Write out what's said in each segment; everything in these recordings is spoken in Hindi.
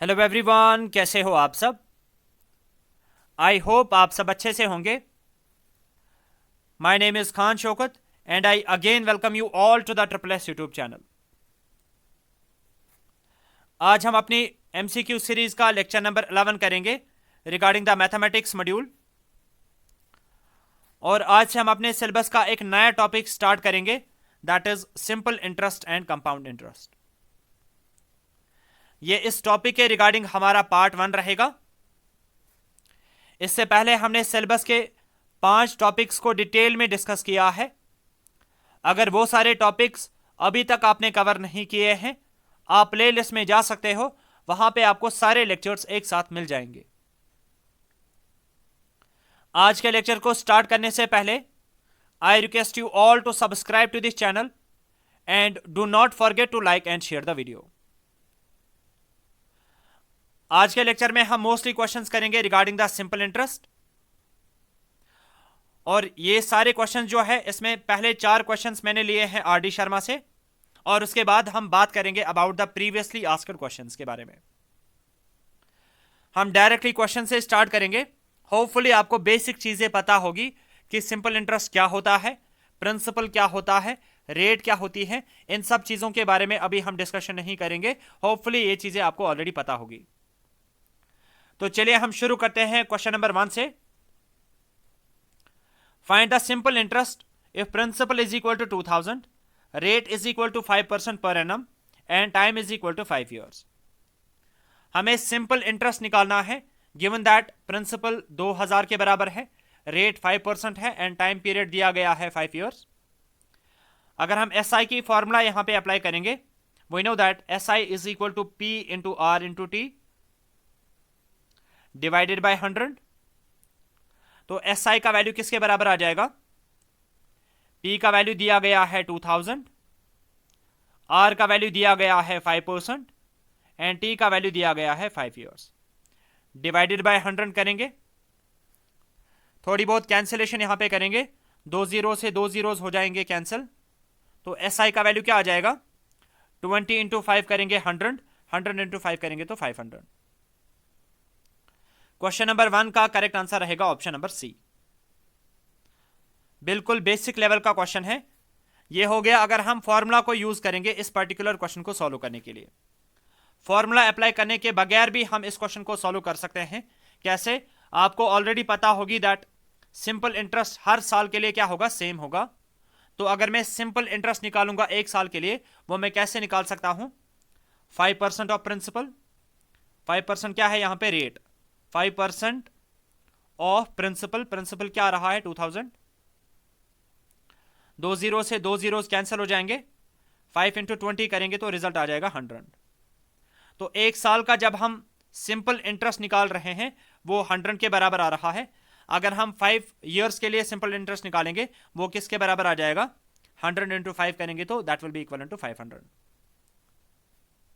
हेलो एवरीवन, कैसे हो आप सब। आई होप आप सब अच्छे से होंगे। My name is Khan Shaukat and I again welcome you all to the triple S YouTube channel. आज हम अपनी एमसीक्यू सीरीज का लेक्चर नंबर 11 करेंगे रिगार्डिंग द मैथमेटिक्स मॉड्यूल। और आज से हम अपने सिलेबस का एक नया टॉपिक स्टार्ट करेंगे, that is simple interest and compound interest. ये इस टॉपिक के रिगार्डिंग हमारा पार्ट 1 रहेगा। इससे पहले हमने सिलेबस के 5 टॉपिक्स को डिटेल में डिस्कस किया है। अगर वो सारे टॉपिक्स अभी तक आपने कवर नहीं किए हैं, आप प्ले लिस्ट में जा सकते हो, वहां पे आपको सारे लेक्चर्स एक साथ मिल जाएंगे। आज के लेक्चर को स्टार्ट करने से पहले I request you all to subscribe to this channel and do not forget to like and share the video. आज के लेक्चर में हम मोस्टली क्वेश्चंस करेंगे रिगार्डिंग द सिंपल इंटरेस्ट। और ये सारे क्वेश्चन जो है, इसमें पहले 4 क्वेश्चंस मैंने लिए हैं आर डी शर्मा से, और उसके बाद हम बात करेंगे about the previously asked questions के बारे में। हम डायरेक्टली क्वेश्चन से स्टार्ट करेंगे। होपफुली आपको बेसिक चीजें पता होगी कि सिंपल इंटरेस्ट क्या होता है, प्रिंसिपल क्या होता है, रेट क्या होती है। इन सब चीजों के बारे में अभी हम डिस्कशन नहीं करेंगे। होपफुली ये चीजें आपको ऑलरेडी पता होगी। तो चलिए हम शुरू करते हैं क्वेश्चन नंबर 1 से। Find the simple interest if principal is equal to 2000, rate is equal to 5% per annum and time is equal to 5 years. हमें सिंपल इंटरेस्ट निकालना है गिवन दैट प्रिंसिपल 2000 के बराबर है, रेट 5% है एंड टाइम पीरियड दिया गया है 5 ईयर्स। अगर हम एस आई की फॉर्मूला यहां पे अप्लाई करेंगे, we know that S I is equal to P into R into T divided by 100। तो एस आई का वैल्यू किसके बराबर आ जाएगा? पी का वैल्यू दिया गया है 2000, आर का वैल्यू दिया गया है 5% एंड टी का वैल्यू दिया गया है 5 ईयर्स। डिवाइडेड बाय 100 करेंगे, थोड़ी बहुत कैंसिलेशन यहां पे करेंगे, 2 जीरो से 2 जीरोस हो जाएंगे कैंसिल। तो एस आई का वैल्यू क्या आ जाएगा? 20 इंटू 5 करेंगे 100, 100 इंटू 5 करेंगे तो 500। क्वेश्चन नंबर 1 का करेक्ट आंसर रहेगा ऑप्शन नंबर सी। बिल्कुल बेसिक लेवल का क्वेश्चन है। ये हो गया अगर हम फॉर्मूला को यूज करेंगे इस पर्टिकुलर क्वेश्चन को सॉल्व करने के लिए। फॉर्मूला अप्लाई करने के बगैर भी हम इस क्वेश्चन को सॉल्व कर सकते हैं। कैसे? आपको ऑलरेडी पता होगी दैट सिंपल इंटरेस्ट हर साल के लिए क्या होगा? सेम होगा। तो अगर मैं सिंपल इंटरेस्ट निकालूंगा 1 साल के लिए, वो मैं कैसे निकाल सकता हूं? 5% ऑफ प्रिंसिपल, 5% क्या है यहां पे? रेट। 5% ऑफ प्रिंसिपल, प्रिंसिपल क्या आ रहा है? 2000। 2 जीरो से 2 जीरो कैंसिल हो जाएंगे, 5 इंटू 20 करेंगे तो रिजल्ट आ जाएगा 100। तो 1 साल का जब हम सिंपल इंटरेस्ट निकाल रहे हैं वो 100 के बराबर आ रहा है। अगर हम 5 ईयर्स के लिए सिंपल इंटरेस्ट निकालेंगे, वो किसके बराबर आ जाएगा? 100 इंटू 5 करेंगे तो that will be equal to 500।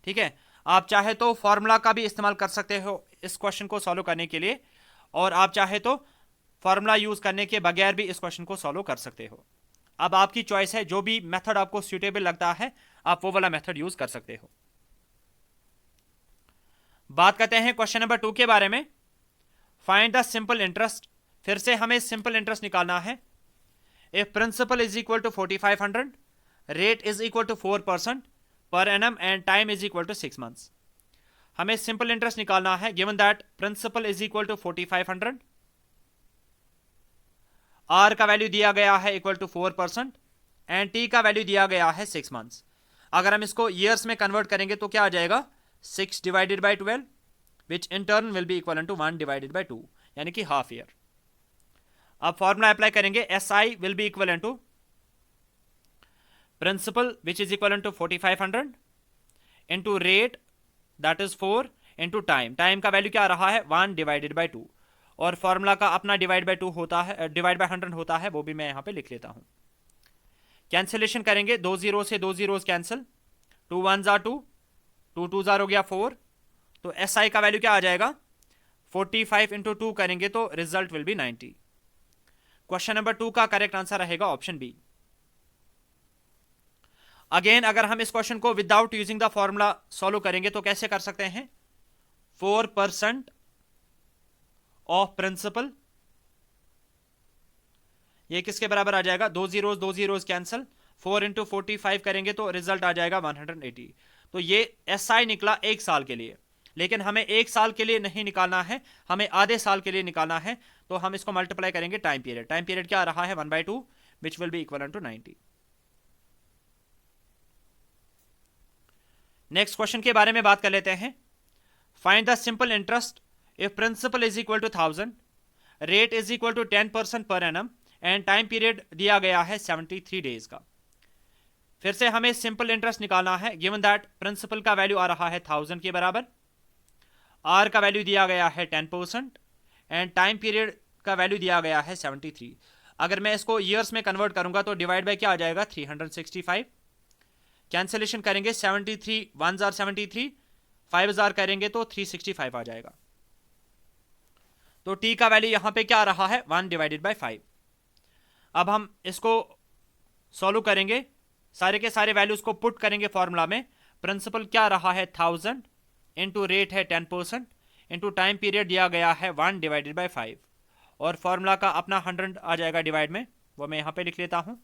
ठीक है, आप चाहे तो फॉर्मूला का भी इस्तेमाल कर सकते हो इस क्वेश्चन को सॉल्व करने के लिए, और आप चाहे तो फॉर्मूला यूज करने के बगैर भी इस क्वेश्चन को सॉल्व कर सकते हो। अब आपकी चॉइस है, जो भी मेथड आपको सूटेबल लगता है आप वो वाला मेथड यूज कर सकते हो। बात करते हैं क्वेश्चन नंबर 2 के बारे में। Find the simple interest. फिर से हमें सिंपल इंटरेस्ट निकालना है। If principal is equal to 4500, rate is equal to 4% per annum and time is equal to 6 months. हमें सिंपल इंटरेस्ट निकालना है given that principal is equal to 4500, R का वैल्यू दिया गया है इक्वल टू 4% एंड टी का वैल्यू दिया गया है 6 मंथ्स। अगर हम इसको ईयर्स में कन्वर्ट करेंगे तो क्या आ जाएगा? 6 divided by 12 which in turn will be equal to 1 divided by 2, यानी कि हाफ ईयर। अब फॉर्मूला अप्लाई करेंगे, S I will be equal to principal which is equal to 4500 into rate that is 4 into time, time का वैल्यू क्या आ रहा है? 1 डिवाइडेड बाई 2, और फॉर्मूला का अपना डिवाइड बाई 2 होता है, डिवाइड बाई 100 होता है, वो भी मैं यहां पे लिख लेता हूं। कैंसिलेशन करेंगे, 2 जीरो से 2 जीरोस कैंसिल, 2 1 जार 2, 2 2 जार हो गया 4। तो एस आई का वैल्यू क्या आ जाएगा? 45 इंटू 2 करेंगे तो result will B 90। Question number 2 का करेक्ट आंसर रहेगा ऑप्शन बी। अगेन अगर हम इस क्वेश्चन को without using the formula solve करेंगे तो कैसे कर सकते हैं? 4% ऑफ प्रिंसिपल, ये किसके बराबर आ जाएगा, दो जीरोज कैंसिल, 4 इंटू 45 करेंगे तो रिजल्ट आ जाएगा 180। तो ये SI निकला एक साल के लिए, लेकिन हमें एक साल के लिए नहीं निकालना है, हमें आधे साल के लिए निकालना है। तो हम इसको मल्टीप्लाई करेंगे टाइम पीरियड। टाइम पीरियड क्या आ रहा है, 1/2, which will be equal to 90। Next question के बारे में बात कर लेते हैं। Find the simple interest if principal is equal to 1000, rate is equal to 10% per annum and time period दिया गया है 73 डेज का। फिर से हमें सिंपल इंटरेस्ट निकालना है, गिवन दैट प्रिंसिपल का वैल्यू आ रहा है 1000 के बराबर, आर का वैल्यू दिया गया है 10% एंड टाइम पीरियड का वैल्यू दिया गया है 73। अगर मैं इसको ईयर्स में कन्वर्ट करूंगा तो डिवाइड बाय क्या आ जाएगा, 365। कैंसिलेशन करेंगे, 73 1 आर 73, 5000 करेंगे तो 365 आ जाएगा। तो टी का वैल्यू यहां पे क्या आ रहा है, 1/5। अब हम इसको सॉल्व करेंगे, सारे के सारे वैल्यूज को पुट करेंगे फॉर्मूला में। प्रिंसिपल क्या रहा है 1000 इंटू रेट है 10% इंटू टाइम पीरियड दिया गया है 1/5 और फॉर्मूला का अपना 100 आ जाएगा डिवाइड में, वो मैं यहां पे लिख लेता हूं।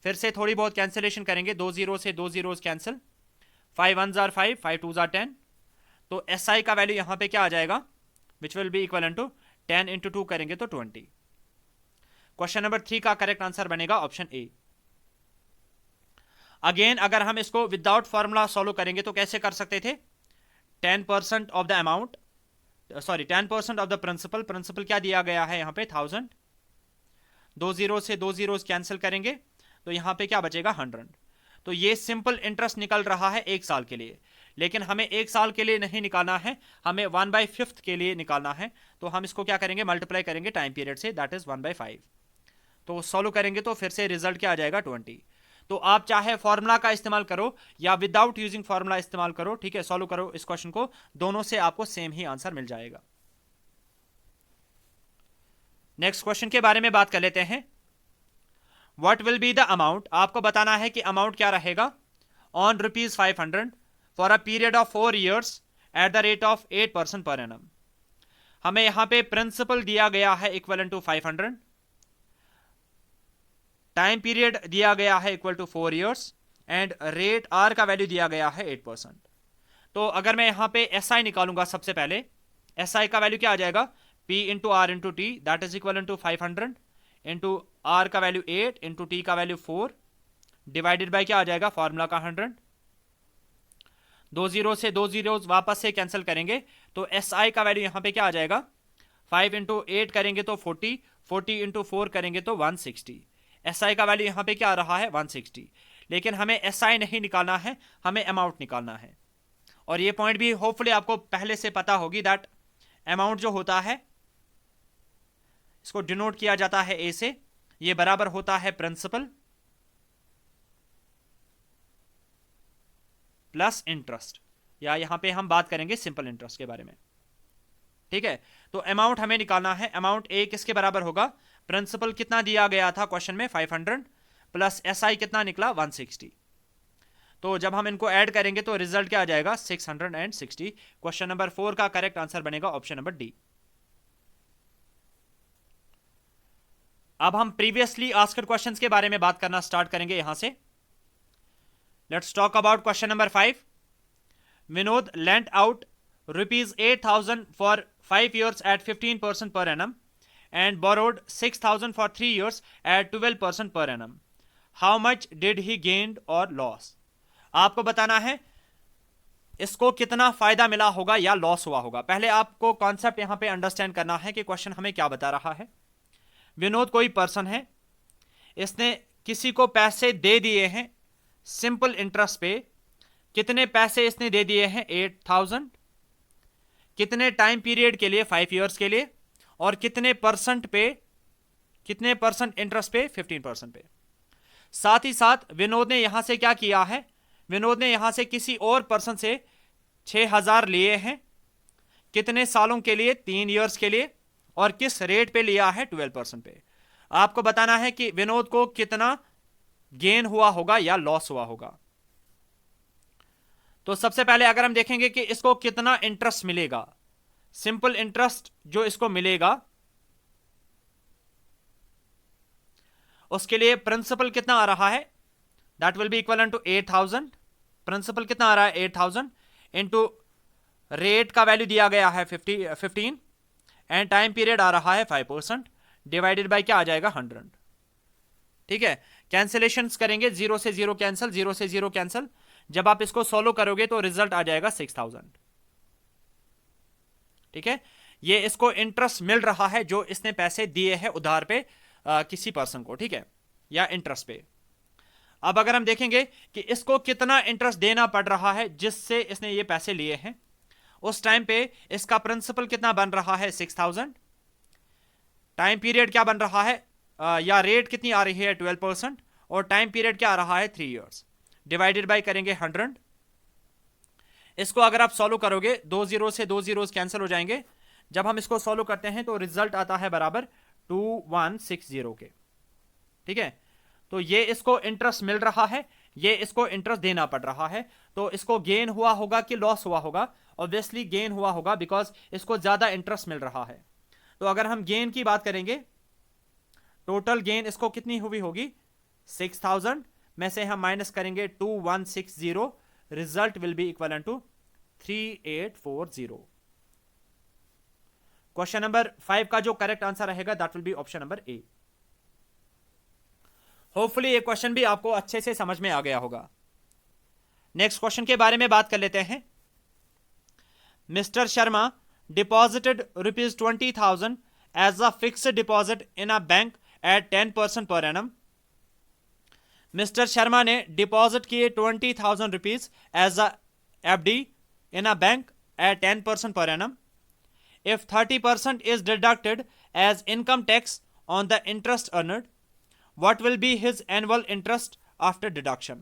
फिर से थोड़ी बहुत कैंसिलेशन करेंगे, 2 जीरो से 2 जीरोज कैंसिल, 5 1 आर 5, 5 2 आर 10। तो SI का वैल्यू यहां पे क्या आ जाएगा, which will be equal to 10 into 2 करेंगे तो 20। क्वेश्चन नंबर 3 का करेक्ट आंसर बनेगा ऑप्शन ए। अगेन अगर हम इसको विदाउट फॉर्मूला सॉल्व करेंगे तो कैसे कर सकते थे, 10% of the amount, sorry 10% of the principal, principal क्या दिया गया है यहां पे 1000, 2 जीरो से 2 जीरोज कैंसिल करेंगे तो यहां पे क्या बचेगा 100। तो ये सिंपल इंटरेस्ट निकल रहा है एक साल के लिए, लेकिन हमें एक साल के लिए नहीं निकालना है, हमें 1/5 के लिए निकालना है। तो हम इसको क्या करेंगे, मल्टीप्लाई करेंगे टाइम पीरियड से, दैट इज 1/5। तो सॉल्व करेंगे तो फिर से रिजल्ट क्या आ जाएगा 20। तो आप चाहे फॉर्मूला का इस्तेमाल करो या विदाउट यूजिंग फॉर्मूला इस्तेमाल करो, ठीक है, सॉल्व करो इस क्वेश्चन को, दोनों से आपको सेम ही आंसर मिल जाएगा। नेक्स्ट क्वेश्चन के बारे में बात कर लेते हैं। What will be the amount, आपको बताना है कि अमाउंट क्या रहेगा, on ₹500 for a period of 4 years at the rate of 8% per annum. हमें यहां पे प्रिंसिपल दिया गया है इक्वल टू 500, टाइम पीरियड दिया गया है equal to 4 years and rate R का वैल्यू दिया गया है 8%। तो अगर मैं यहां पे SI निकालूंगा, सबसे पहले SI का वैल्यू क्या आ जाएगा, P into R into T, that is equal to 500 into R का वैल्यू 8 इंटू टी का वैल्यू 4 डिवाइडेड बाय क्या आ जाएगा, फॉर्मूला का 100। 2 जीरो से 2 जीरो वापस से कैंसिल करेंगे तो SI का वैल्यू यहां पे क्या आ जाएगा, 5 इंटू 8 करेंगे तो 40, 40 इंटू 4 करेंगे तो 160। SI का वैल्यू यहां पे क्या आ रहा है 160, लेकिन हमें SI नहीं निकालना है, हमें अमाउंट निकालना है। और ये पॉइंट भी होपफुली आपको पहले से पता होगी, दैट अमाउंट जो होता है इसको डिनोट किया जाता है A से, ये बराबर होता है प्रिंसिपल प्लस इंटरेस्ट, या यहां पे हम बात करेंगे सिंपल इंटरेस्ट के बारे में, ठीक है। तो अमाउंट हमें निकालना है, अमाउंट A किसके बराबर होगा, प्रिंसिपल कितना दिया गया था क्वेश्चन में 500 प्लस SI कितना निकला 160। तो जब हम इनको ऐड करेंगे तो रिजल्ट क्या आ जाएगा 660। क्वेश्चन नंबर 4 का करेक्ट आंसर बनेगा ऑप्शन नंबर डी। अब हम प्रीवियसली आस्क्ड क्वेश्चंस के बारे में बात करना स्टार्ट करेंगे यहां से। Let's talk about question number 5। Vinod lent out ₹8,000 for 5 years at 15% per annum and borrowed 6,000 for 3 years at 12% per annum. How much did he gain or loss? आपको बताना है इसको कितना फायदा मिला होगा या लॉस हुआ होगा। पहले आपको कॉन्सेप्ट यहां पे अंडरस्टैंड करना है कि क्वेश्चन हमें क्या बता रहा है। विनोद कोई पर्सन है, इसने किसी को पैसे दे दिए हैं सिंपल इंटरेस्ट पे। कितने पैसे इसने दे दिए हैं 8,000, कितने टाइम पीरियड के लिए 5 years के लिए, और कितने परसेंट पे, कितने परसेंट इंटरेस्ट पे 15% पे। साथ ही साथ विनोद ने यहां से क्या किया है, विनोद ने यहां से किसी और पर्सन से 6,000 लिए हैं, कितने सालों के लिए 3 years के लिए, और किस रेट पे लिया है 12% पे। आपको बताना है कि विनोद को कितना गेन हुआ होगा या लॉस हुआ होगा। तो सबसे पहले अगर हम देखेंगे कि इसको कितना इंटरेस्ट मिलेगा, सिंपल इंटरेस्ट जो इसको मिलेगा उसके लिए प्रिंसिपल कितना आ रहा है, that will be equal to 8000। Principal कितना आ रहा है 8000 इंटू रेट का वैल्यू दिया गया है 15 एंड टाइम पीरियड आ रहा है 5%, डिवाइडेड बाय क्या आ जाएगा 100। ठीक है, कैंसिलेशन करेंगे, 0 से 0 कैंसिल, 0 से 0 कैंसिल। जब आप इसको सॉल्व करोगे तो रिजल्ट आ जाएगा 6000। ठीक है, ये इसको इंटरेस्ट मिल रहा है जो इसने पैसे दिए हैं उधार पे किसी पर्सन को, ठीक है, या इंटरेस्ट पे। अब अगर हम देखेंगे कि इसको कितना इंटरेस्ट देना पड़ रहा है जिससे इसने ये पैसे लिए हैं, उस टाइम पे इसका प्रिंसिपल कितना बन रहा है 6000, टाइम पीरियड क्या बन रहा है या रेट कितनी आ रही है 12%, और टाइम पीरियड क्या आ रहा है 3 इयर्स, डिवाइडेड बाय करेंगे 100। इसको अगर आप सॉल्व करोगे 2 जीरो से 2 जीरोस कैंसिल हो जाएंगे। जब हम इसको सॉल्व करते हैं तो रिजल्ट आता है बराबर 2160 के। ठीक है, तो ये इसको इंटरेस्ट मिल रहा है, ये इसको इंटरेस्ट देना पड़ रहा है, तो इसको गेन हुआ होगा कि लॉस हुआ होगा, ऑब्वियसली गेन हुआ होगा बिकॉज इसको ज्यादा इंटरेस्ट मिल रहा है। तो अगर हम गेन की बात करेंगे, टोटल गेन इसको कितनी हुई होगी 6000 में से हम माइनस करेंगे 2160, result will be equal to 3840। Question number 5 का जो करेक्ट आंसर रहेगा that will be option number A. Hopefully ये क्वेश्चन भी आपको अच्छे से समझ में आ गया होगा। नेक्स्ट क्वेश्चन के बारे में बात कर लेते हैं। Mister Sharma deposited ₹20,000 as a fixed deposit in a bank at 10% per annum. Mister Sharma ने डिपॉजिट किए ₹20,000 as a FD in a bank at 10% per annum. If 30% is deducted as income tax on the interest earned, what will be his annual interest after deduction?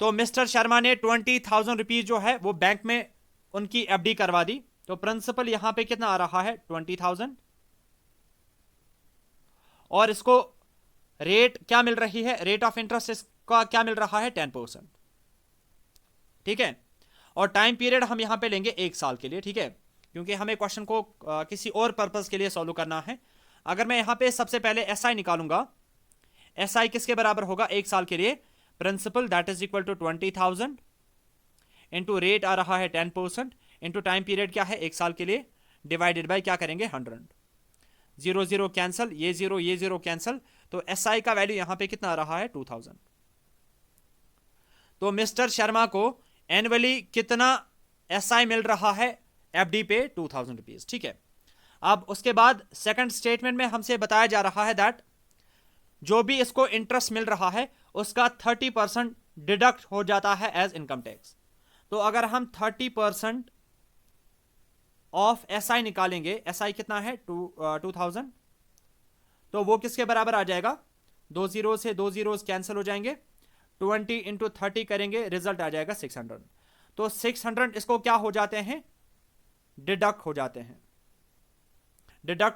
तो मिस्टर शर्मा ने 20,000 रुपीज जो है वो बैंक में उनकी एफडी करवा दी, तो प्रिंसिपल यहां पे कितना आ रहा है 20,000, और इसको रेट क्या मिल रही है, रेट ऑफ इंटरेस्ट इसका क्या मिल रहा है 10%। ठीक है, और टाइम पीरियड हम यहां पे लेंगे 1 साल के लिए। ठीक है, क्योंकि हमें क्वेश्चन को किसी और पर्पस के लिए सॉल्व करना है। अगर मैं यहां पे सबसे पहले एसआई निकालूंगा, एसआई किसके बराबर होगा 1 साल के लिए, principal that is equal to 20,000 into rate आ रहा है 10% इंटू टाइम पीरियड क्या है 1 साल के लिए, डिवाइडेड बाय क्या करेंगे 100। 0 0 कैंसल, ये 0 कैंसल, तो एसआई का वैल्यू यहां पे कितना आ रहा है 2000। तो मिस्टर शर्मा को एनुअली कितना एसआई मिल रहा है एफडी पे 2000 रुपीज। ठीक है, अब उसके बाद सेकंड स्टेटमेंट में हमसे बताया जा रहा है दैट जो भी इसको इंटरेस्ट मिल रहा है उसका 30% डिडक्ट हो जाता है एज इनकम टैक्स। तो अगर हम 30% ऑफ एसआई निकालेंगे, एसआई कितना है 2000, तो वो किसके बराबर आ जाएगा, 2 जीरो से 2 जीरो कैंसिल हो जाएंगे, 20 इंटू 30 करेंगे, रिजल्ट आ जाएगा 600। तो 600 इसको क्या हो जाते हैं, डिडक्ट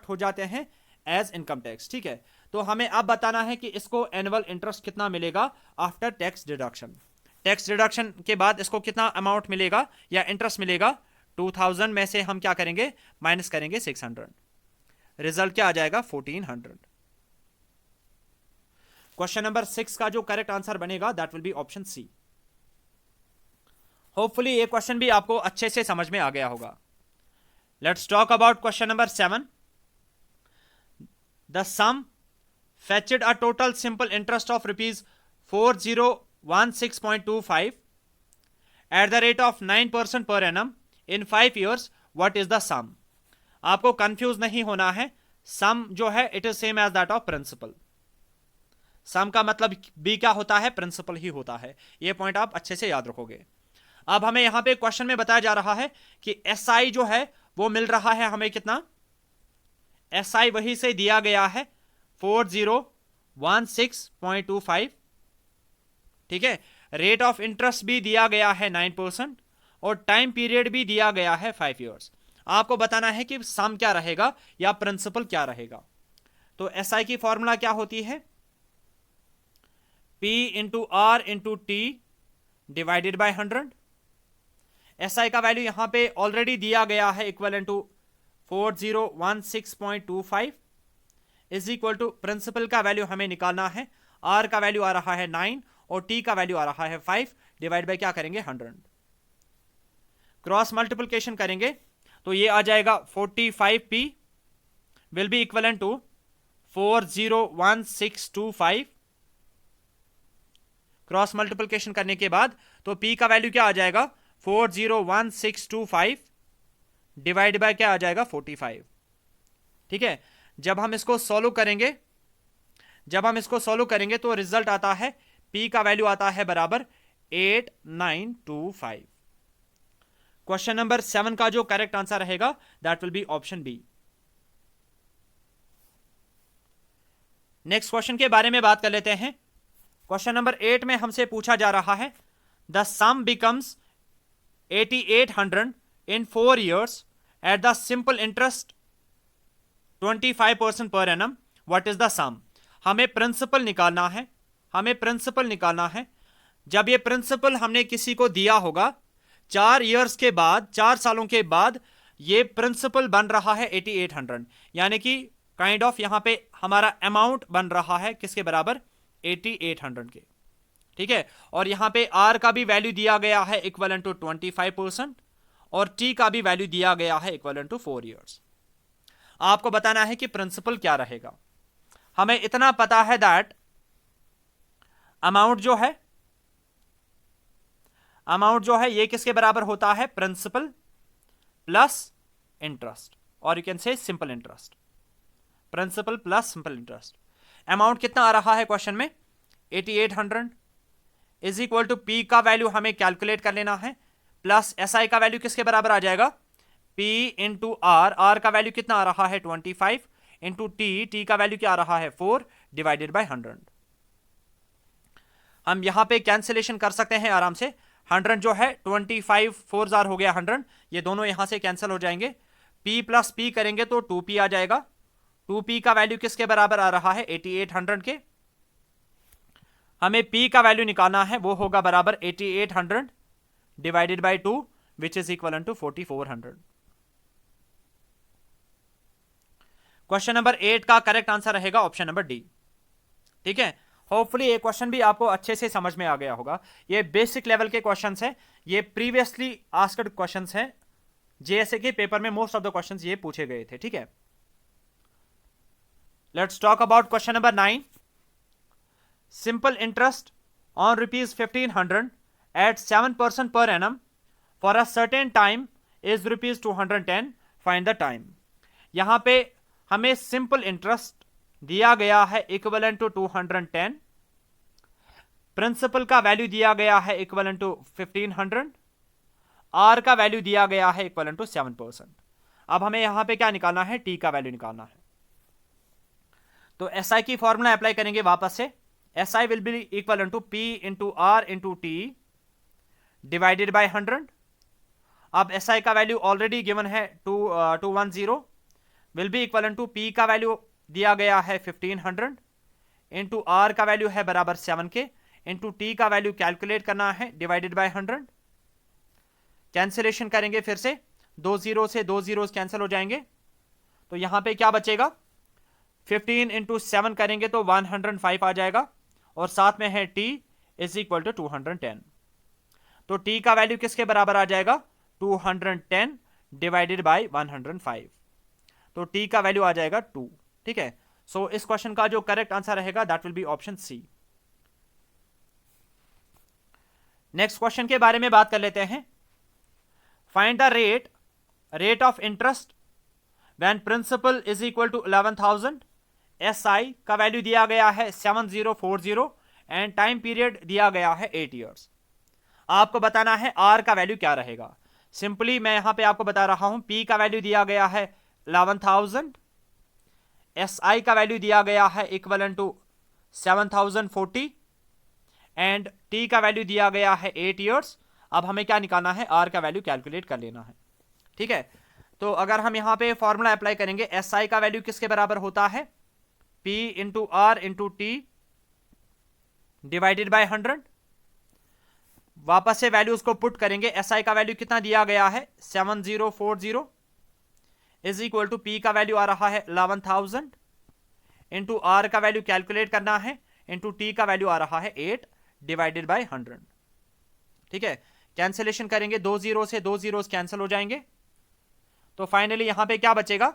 हो जाते हैं एज इनकम टैक्स। ठीक है, तो हमें अब बताना है कि इसको एनुअल इंटरेस्ट कितना मिलेगा after tax deduction. Tax deduction के बाद इसको कितना अमाउंट मिलेगा या इंटरेस्ट मिलेगा, 2000 में से हम क्या करेंगे माइनस करेंगे 600, रिजल्ट क्या आ जाएगा 1400। क्वेश्चन नंबर 6 का जो करेक्ट आंसर बनेगा that will be option C. Hopefully ये क्वेश्चन भी आपको अच्छे से समझ में आ गया होगा। Let's talk about question number 7. The sum fetched a total simple interest of rupees 4016.25 at the rate of 9% per annum in 5 years. What is the sum? आपको कंफ्यूज नहीं होना है, सम जो है it is same as that of principal. Sum का मतलब भी क्या होता है, प्रिंसिपल ही होता है। ये पॉइंट आप अच्छे से याद रखोगे। अब हमें यहां पे क्वेश्चन में बताया जा रहा है कि एसआई जो है वो मिल रहा है हमें कितना, एसआई वही से दिया गया है 4016.25। ठीक है, रेट ऑफ इंटरेस्ट भी दिया गया है 9% और टाइम पीरियड भी दिया गया है 5 इयर्स। आपको बताना है कि सम क्या रहेगा या प्रिंसिपल क्या रहेगा। तो एसआई की फॉर्मूला क्या होती है, P into R into T divided by 100। SI का वैल्यू यहां पे ऑलरेडी दिया गया है equal to 4016.25 is equal to principal का वैल्यू हमें निकालना है, R का वैल्यू आ रहा है 9 और T का वैल्यू आ रहा है 5, डिवाइड बाय क्या करेंगे 100, क्रॉस मल्टीप्लिकेशन करेंगे तो ये आ जाएगा 45P will be equal to 401625, cross multiplication करने के बाद तो P का वैल्यू क्या आ जाएगा 401625 डिवाइड बाय क्या आ जाएगा 45। ठीक है, जब हम इसको सॉल्व करेंगे तो रिजल्ट आता है P का वैल्यू आता है बराबर 8925। क्वेश्चन नंबर 7 का जो करेक्ट आंसर रहेगा that will be option B. Next question के बारे में बात कर लेते हैं। क्वेश्चन नंबर 8 में हमसे पूछा जा रहा है the sum becomes 8800 in 4 years at the simple interest 25% per annum, what is the sum. हमें प्रिंसिपल निकालना है। जब ये प्रिंसिपल हमने किसी को दिया होगा 4 सालों के बाद ये प्रिंसिपल बन रहा है 8800, यानी कि काइंड ऑफ यहां पे हमारा अमाउंट बन रहा है किसके बराबर 8800 के। ठीक है, और यहां पे R का भी वैल्यू दिया गया है इक्वल टू 25% और T का भी वैल्यू दिया गया है इक्वल टू 4 years। आपको बताना है कि प्रिंसिपल क्या रहेगा। हमें इतना पता है दैट अमाउंट जो है ये किसके बराबर होता है, प्रिंसिपल प्लस इंटरेस्ट, और you can say simple interest, principal plus simple interest. Amount कितना आ रहा है क्वेश्चन में 8800 इज इक्वल टू P का वैल्यू हमें कैलकुलेट कर लेना है, प्लस SI का वैल्यू किसके बराबर आ जाएगा P इंटू R का वैल्यू कितना आ रहा है 25 इंटू T का वैल्यू क्या आ रहा है 4 डिवाइडेड बाय 100। हम यहां पे कैंसिलेशन कर सकते हैं आराम से। 100 जो है 25 4 जार हो गया 100, ये दोनों यहां से कैंसिल हो जाएंगे। P प्लस P करेंगे तो 2P आ जाएगा। 2P का वैल्यू किसके बराबर आ रहा है 8800 के। हमें P का वैल्यू निकालना है, वो होगा बराबर 8800 divided by 2 which is equal to 4400। Question number 8 का करेक्ट आंसर रहेगा ऑप्शन नंबर डी। ठीक है, होपफुली ये क्वेश्चन भी आपको अच्छे से समझ में आ गया होगा। ये बेसिक लेवल के क्वेश्चंस हैं, ये प्रीवियसली आस्क्ड क्वेश्चंस हैं, जेएसए के पेपर में मोस्ट ऑफ द क्वेश्चंस ये पूछे गए थे। ठीक है, let's talk about question number 9। Simple interest on ₹1500 at 7% per annum for a certain time is ₹210, find the time। यहां पे हमें सिंपल इंटरेस्ट दिया गया है इक्वल टू 210, प्रिंसिपल का वैल्यू दिया गया है इक्वल टू 1500, R का वैल्यू दिया गया है इक्वल टू 7%। अब हमें यहां पे क्या निकालना है, T का वैल्यू निकालना है। तो SI की फॉर्मूला अप्लाई करेंगे वापस से। SI will be equal to P into R into T divided by 100। अब SI का वैल्यू ऑलरेडी गिवन है 210 will be equal to P का वैल्यू दिया गया है 1500 इंटू R का वैल्यू है बराबर 7 के इंटू T का वैल्यू कैलकुलेट करना है डिवाइडेड बाय 100। कैंसिलेशन करेंगे फिर से, 2 जीरो से 2 जीरोस कैंसिल हो जाएंगे, तो यहां पे क्या बचेगा 15 इंटू 7 करेंगे तो 105 आ जाएगा, और साथ में है T इज इक्वल टू 210। तो T का वैल्यू किसके बराबर आ जाएगा 210 डिवाइडेड बाय 105, तो T का वैल्यू आ जाएगा 2। ठीक है, सो इस क्वेश्चन का जो करेक्ट आंसर रहेगा that will be option C. Next question के बारे में बात कर लेते हैं। Find the rate of interest when principal is equal to 11,000। SI का वैल्यू दिया गया है 7040 एंड टाइम पीरियड दिया गया है 8 years। आपको बताना है R का वैल्यू क्या रहेगा। सिंपली मैं यहां पे आपको बता रहा हूं, P का वैल्यू दिया गया है 11,000, SI का वैल्यू दिया गया है इक्वल टू 7040 एंड T का वैल्यू दिया गया है 8 years। अब हमें क्या निकालना है, R का वैल्यू कैलकुलेट कर लेना है। ठीक है, तो अगर हम यहां पे फॉर्मूला अप्लाई करेंगे, SI का वैल्यू किसके बराबर होता है P into R into T divided by 100। वापस से वैल्यूज को पुट करेंगे। एसआई का वैल्यू कितना दिया गया है 7040 इज इक्वल टू पी का वैल्यू आ रहा है 11,000 इंटू आर का वैल्यू कैलकुलेट करना है इंटू टी का वैल्यू आ रहा है 8 डिवाइडेड बाय 100। ठीक है, कैंसिलेशन करेंगे, 2 जीरो से 2 जीरोस कैंसिल हो जाएंगे। तो फाइनली यहां पे क्या बचेगा,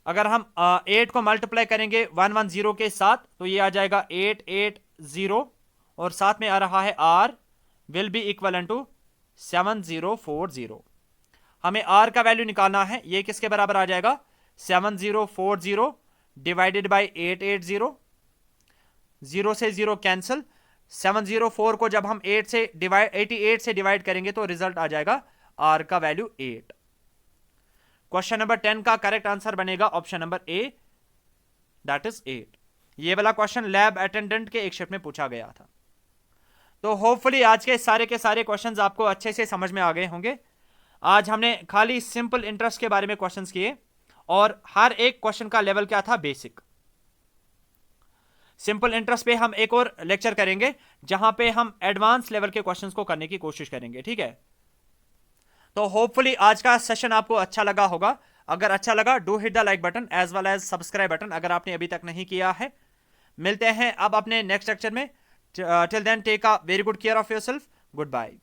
अगर हम 8 को मल्टीप्लाई करेंगे 110 के साथ तो ये आ जाएगा 880 और साथ में आ रहा है R will be equal to 7040। हमें आर का वैल्यू निकालना है, ये किसके बराबर आ जाएगा 7040 डिवाइडेड बाय 880, 0 से 0 कैंसिल, 704 को जब हम 88 से डिवाइड करेंगे तो रिजल्ट आ जाएगा आर का वैल्यू 8। क्वेश्चन नंबर 10 का करेक्ट आंसर बनेगा option number A, that is 8। ये वाला क्वेश्चन लैब अटेंडेंट के एक शिफ्ट में पूछा गया था। तो होपफुली आज के सारे क्वेश्चंस आपको अच्छे से समझ में आ गए होंगे। आज हमने खाली सिंपल इंटरेस्ट के बारे में क्वेश्चंस किए और हर एक क्वेश्चन का लेवल क्या था, बेसिक। सिंपल इंटरेस्ट पे हम एक और लेक्चर करेंगे जहां पे हम एडवांस लेवल के क्वेश्चंस को करने की कोशिश करेंगे। ठीक है, तो होपफुली आज का सेशन आपको अच्छा लगा होगा। अगर अच्छा लगा do hit the like button as well as subscribe button अगर आपने अभी तक नहीं किया है। मिलते हैं अब अपने नेक्स्ट लेक्चर में। Till then take a very good care of yourself. Good bye.